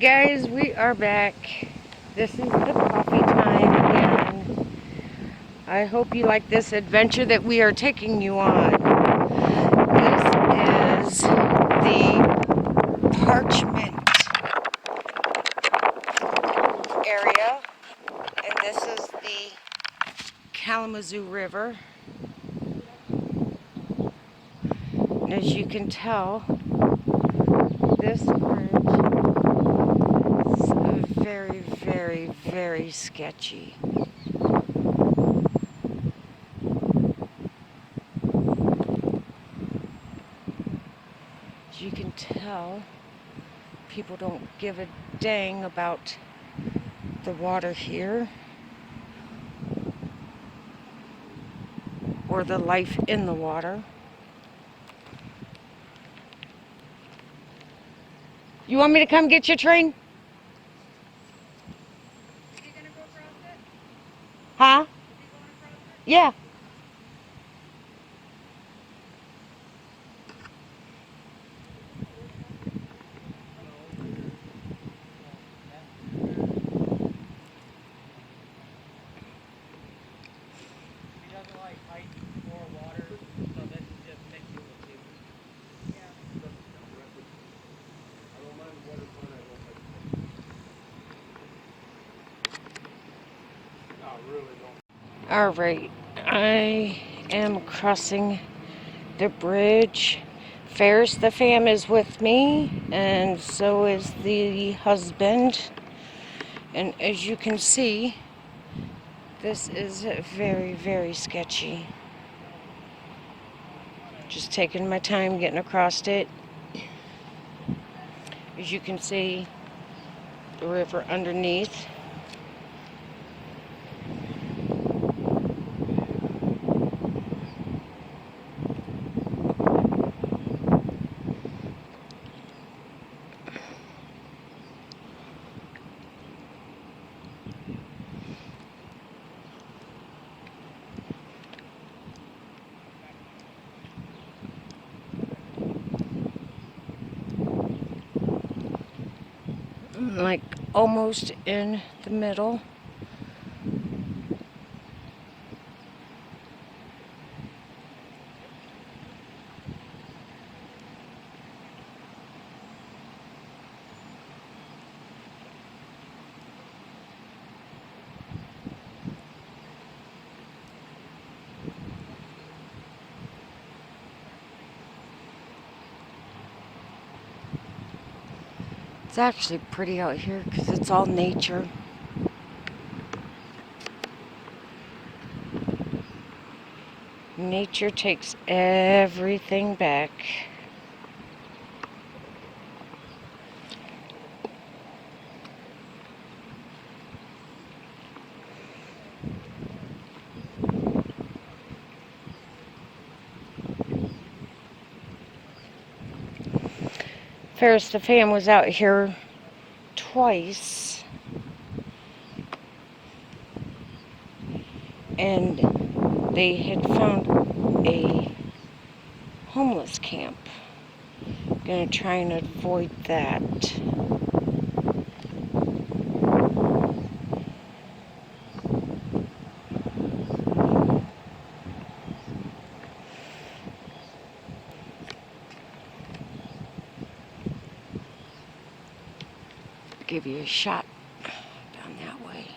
Alright guys, we are back. This is the coffee time again. I hope you like this adventure that we are taking you on. This is the Parchment area, and this is the Kalamazoo River. And as you can tell, this bridge is very, very, very sketchy. As you can tell, people don't give a dang about the water here or the life in the water. You want me to come get your train? Is he gonna go across it? Huh? Is he going across it? Yeah. He doesn't like height or water, so this is just mixing the two. Yeah. I don't mind the water fun, I don't like it. No, really don't. Alright. I am crossing the bridge. Ferris the fam is with me, and so is the husband. And as you can see, this is very, very sketchy. Just taking my time getting across it. As you can see, the river underneath. Like almost in the middle. It's actually pretty out here because it's all nature. Nature takes everything back. Ferris the fam was out here twice, and they had found a homeless camp. Gonna try and avoid that. Give you a shot down that way.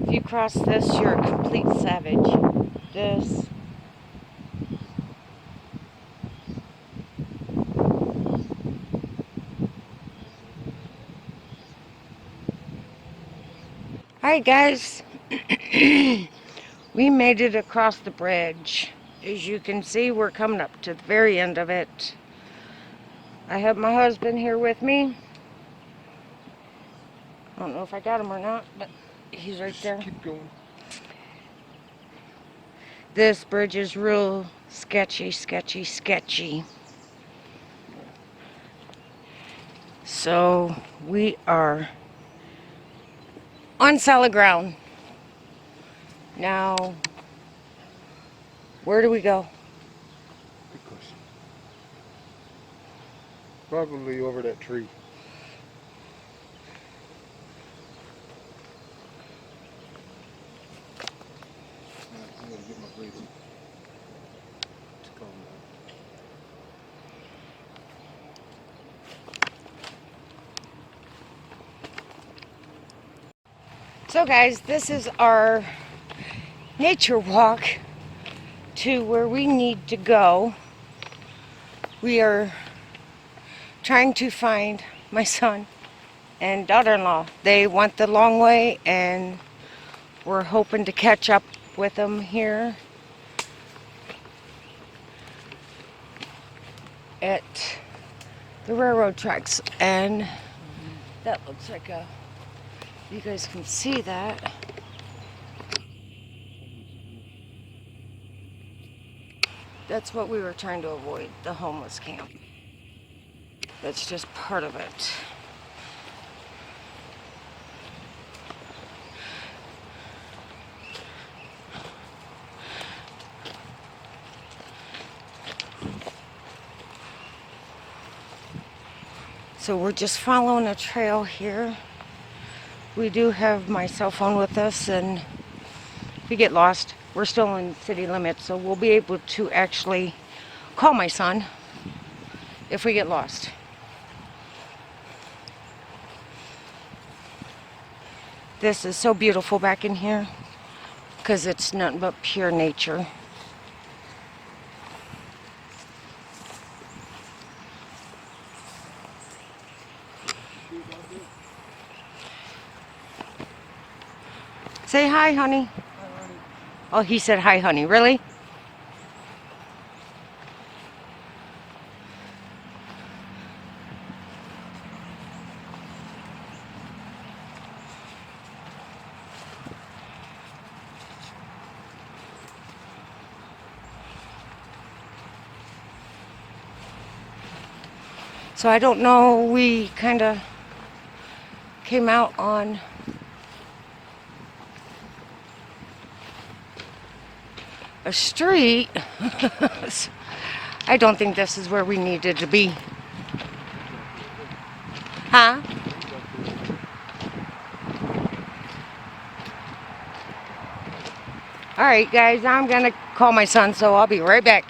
If you cross this, you're a complete savage. This. Alright guys, we made it across the bridge. As you can see, we're coming up to the very end of it. I have my husband here with me. I don't know if I got him or not, but he's right there. Keep going. This bridge is real sketchy, sketchy, sketchy. So we are on solid ground. Now, where do we go? Good question. Probably over that tree. I'm gonna get my breathing to calm down. So guys, this is our nature walk to where we need to go. We are trying to find my son and daughter-in-law. They went the long way and we're hoping to catch up with them here at the railroad tracks. And that looks like a, you guys can see that. That's what we were trying to avoid, the homeless camp. That's just part of it. So we're just following a trail here. We do have my cell phone with us, and if we get lost, we're still in city limits, so we'll be able to actually call my son if we get lost. This is so beautiful back in here because it's nothing but pure nature. Say hi, honey. Oh, he said hi, honey. Really? So I don't know, we kind of came out on a street. I don't think this is where we needed to be. Huh? All right, guys, I'm gonna call my son, so I'll be right back.